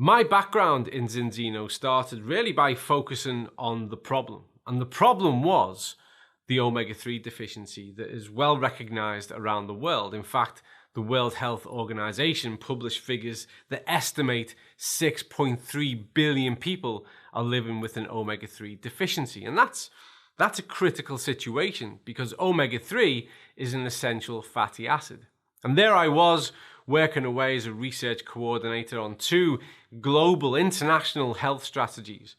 My background in Zinzino started really by focusing on the problem. And the problem was the omega-3 deficiency that is well recognized around the world. In fact, the World Health Organization published figures that estimate 6.3 billion people are living with an omega-3 deficiency. And that's a critical situation because omega-3 is an essential fatty acid. And there I was working away as a research coordinator on 2 global international health strategies,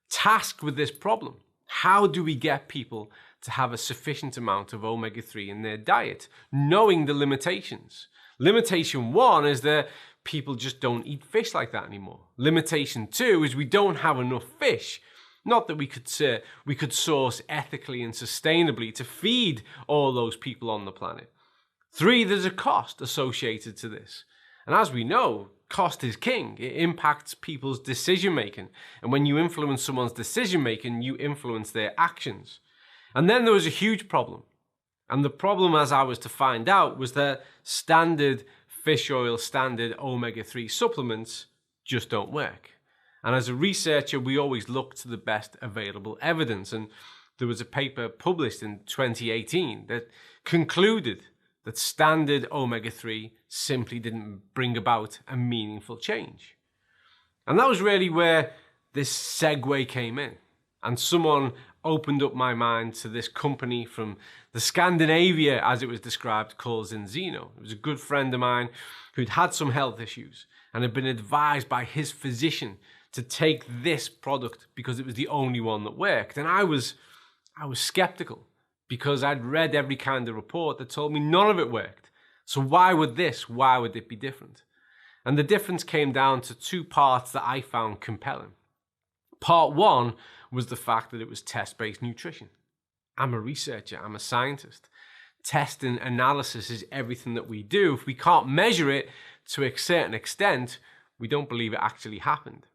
tasked with this problem. How do we get people to have a sufficient amount of omega-3 in their diet, knowing the limitations? Limitation 1 is that people just don't eat fish like that anymore. Limitation 2 is we don't have enough fish. Not that we could source ethically and sustainably to feed all those people on the planet. 3, there's a cost associated to this. And as we know, cost is king. It impacts people's decision making. And when you influence someone's decision making, you influence their actions. And then there was a huge problem. And the problem, as I was to find out, was that standard fish oil, standard omega-3 supplements just don't work. And as a researcher, we always look to the best available evidence. And there was a paper published in 2018 that concluded that standard omega-3 simply didn't bring about a meaningful change. And that was really where this segue came in. And someone opened up my mind to this company from the Scandinavia, as it was described, called Zinzino. It was a good friend of mine who'd had some health issues and had been advised by his physician to take this product because it was the only one that worked. And I was skeptical, because I'd read every kind of report that told me none of it worked. So why would it be different? And the difference came down to 2 parts that I found compelling. Part 1 was the fact that it was test-based nutrition. I'm a researcher, I'm a scientist. Test and analysis is everything that we do. If we can't measure it to a certain extent, we don't believe it actually happened.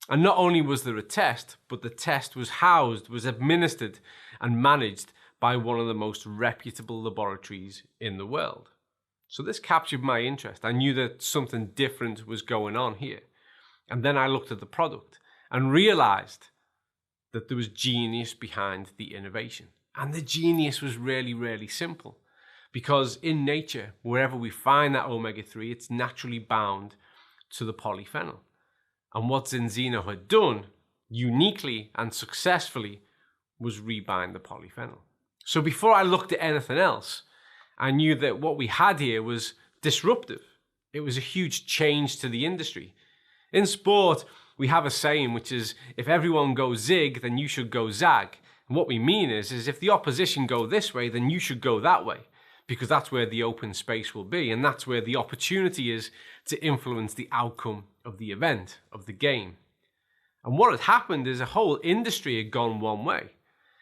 And not only was there a test, but the test was administered and managed by one of the most reputable laboratories in the world. So this captured my interest. I knew that something different was going on here. And then I looked at the product and realized that there was genius behind the innovation. And the genius was really, really simple. Because in nature, wherever we find that omega-3, it's naturally bound to the polyphenol. And what Zinzino had done, uniquely and successfully, was rebind the polyphenol. So before I looked at anything else, I knew that what we had here was disruptive. It was a huge change to the industry. In sport, we have a saying which is, if everyone goes zig, then you should go zag. And what we mean is if the opposition go this way, then you should go that way, because that's where the open space will be, and that's where the opportunity is to influence the outcome of the event, of the game. And what had happened is a whole industry had gone one way,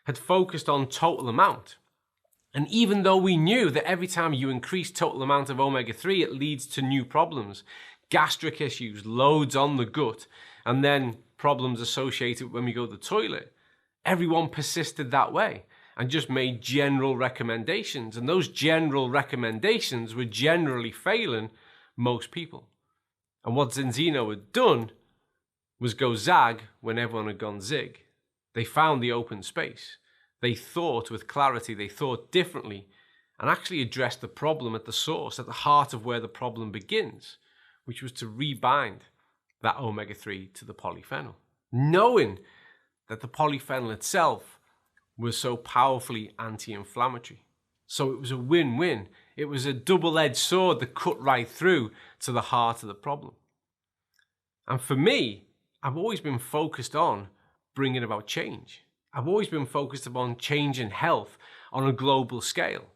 had focused on total amount. And even though we knew that every time you increase total amount of omega-3, it leads to new problems, gastric issues, loads on the gut, and then problems associated when we go to the toilet, everyone persisted that way and just made general recommendations. And those general recommendations were generally failing most people. And what Zinzino had done was go zag when everyone had gone zig. They found the open space. They thought with clarity, they thought differently, and actually addressed the problem at the source, at the heart of where the problem begins, which was to rebind that omega-3 to the polyphenol, knowing that the polyphenol itself was so powerfully anti-inflammatory. So it was a win-win. It was a double-edged sword that cut right through to the heart of the problem. And for me, I've always been focused on bringing about change. I've always been focused upon changing health on a global scale.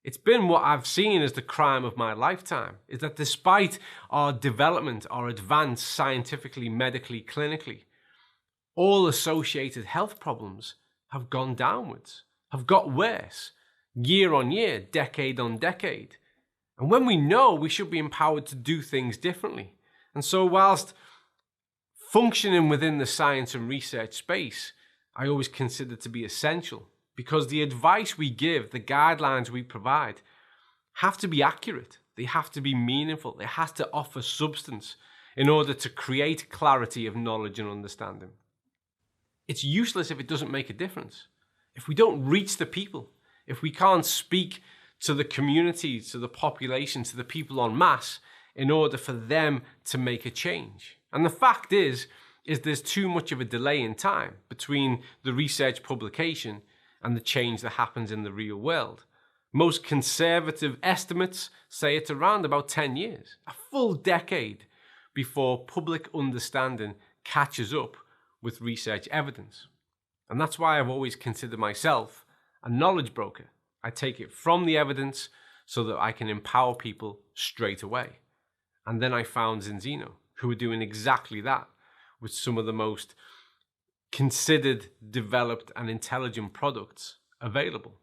It's been what I've seen as the crime of my lifetime, is that despite our development, our advance scientifically, medically, clinically, all associated health problems have gone downwards, have got worse, year on year, decade on decade. And when we know, we should be empowered to do things differently. And so whilst functioning within the science and research space, I always consider to be essential, because the advice we give, the guidelines we provide, have to be accurate. They have to be meaningful. They have to offer substance. in order to create clarity of knowledge and understanding. It's useless if it doesn't make a difference. If we don't reach the people, if we can't speak to the community, to the population, to the people en masse, in order for them to make a change. And the fact is there's too much of a delay in time between the research publication and the change that happens in the real world. Most conservative estimates say it's around about 10 years, a full decade before public understanding catches up with research evidence. And that's why I've always considered myself a knowledge broker. I take it from the evidence so that I can empower people straight away. And then I found Zinzino, who are doing exactly that with some of the most considered, developed, and intelligent products available,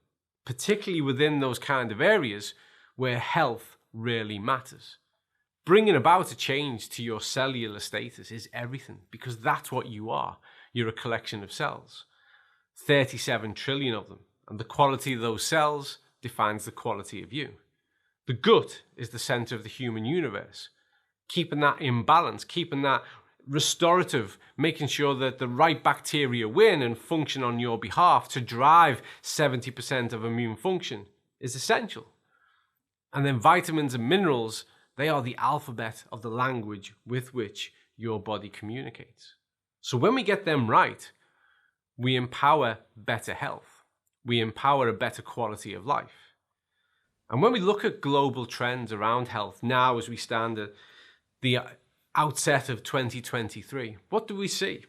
particularly within those kind of areas where health really matters. Bringing about a change to your cellular status is everything, because that's what you are. You're a collection of cells, 37 trillion of them, and the quality of those cells defines the quality of you. The gut is the center of the human universe. Keeping that in balance, keeping that restorative, making sure that the right bacteria win and function on your behalf to drive 70% of immune function is essential. And then vitamins and minerals, they are the alphabet of the language with which your body communicates. So when we get them right, we empower better health. We empower a better quality of life. And when we look at global trends around health now as we stand at the outset of 2023, what do we see?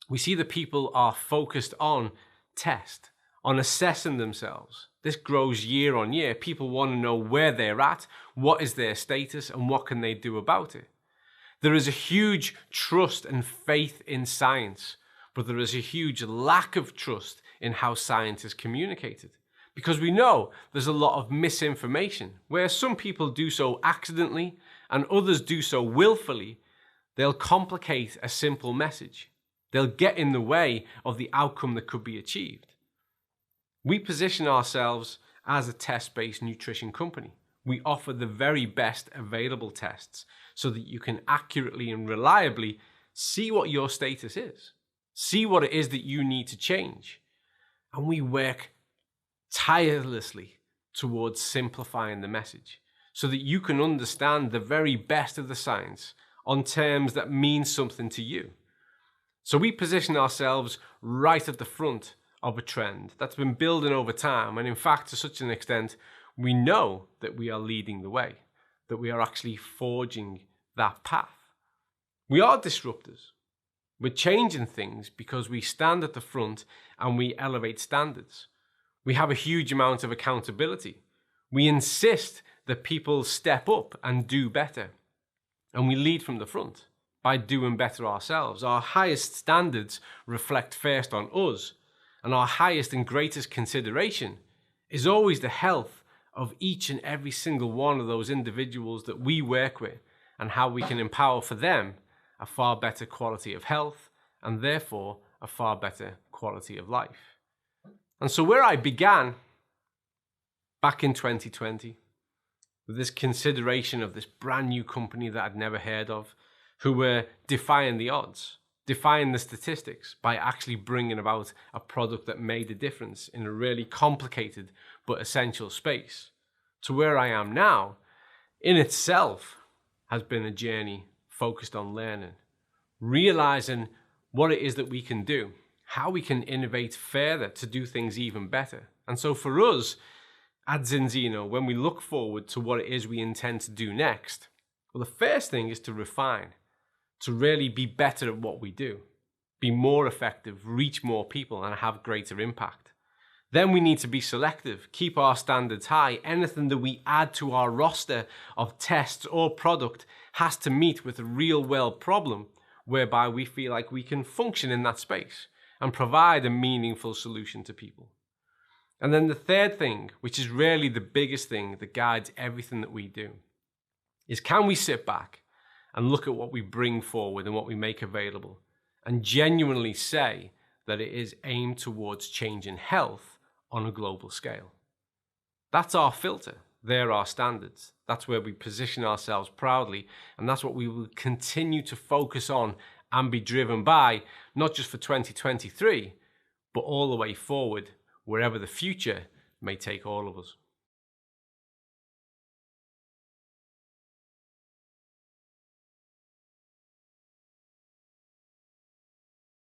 We see that people are focused on test, on assessing themselves. This grows year on year. People want to know where they're at, what is their status, and what can they do about it. There is a huge trust and faith in science, but there is a huge lack of trust in how science is communicated. Because we know there's a lot of misinformation, where some people do so accidentally and others do so willfully. They'll complicate a simple message. They'll get in the way of the outcome that could be achieved. We position ourselves as a test-based nutrition company. We offer the very best available tests so that you can accurately and reliably see what your status is, see what it is that you need to change. And we work tirelessly towards simplifying the message so that you can understand the very best of the science on terms that mean something to you. So we position ourselves right at the front of a trend that's been building over time, and in fact to such an extent we know that we are leading the way, that we are actually forging that path. We are disruptors. We're changing things because we stand at the front and we elevate standards. We have a huge amount of accountability. We insist that people step up and do better. And we lead from the front by doing better ourselves. Our highest standards reflect first on us, and our highest and greatest consideration is always the health of each and every single one of those individuals that we work with, and how we can empower for them a far better quality of health and therefore a far better quality of life. And so where I began back in 2020 with this consideration of this brand new company that I'd never heard of, who were defying the odds, defying the statistics by actually bringing about a product that made a difference in a really complicated but essential space, to where I am now, in itself has been a journey focused on learning, realizing what it is that we can do, how we can innovate further to do things even better. And so for us at Zinzino, when we look forward to what it is we intend to do next, well, the first thing is to refine, to really be better at what we do, be more effective, reach more people, and have greater impact. Then we need to be selective, keep our standards high. Anything that we add to our roster of tests or product has to meet with a real world problem whereby we feel like we can function in that space and provide a meaningful solution to people. And then the third thing, which is really the biggest thing that guides everything that we do, is can we sit back and look at what we bring forward and what we make available and genuinely say that it is aimed towards changing health on a global scale. That's our filter. They're our standards. That's where we position ourselves proudly, and that's what we will continue to focus on and be driven by, not just for 2023, but all the way forward, wherever the future may take all of us.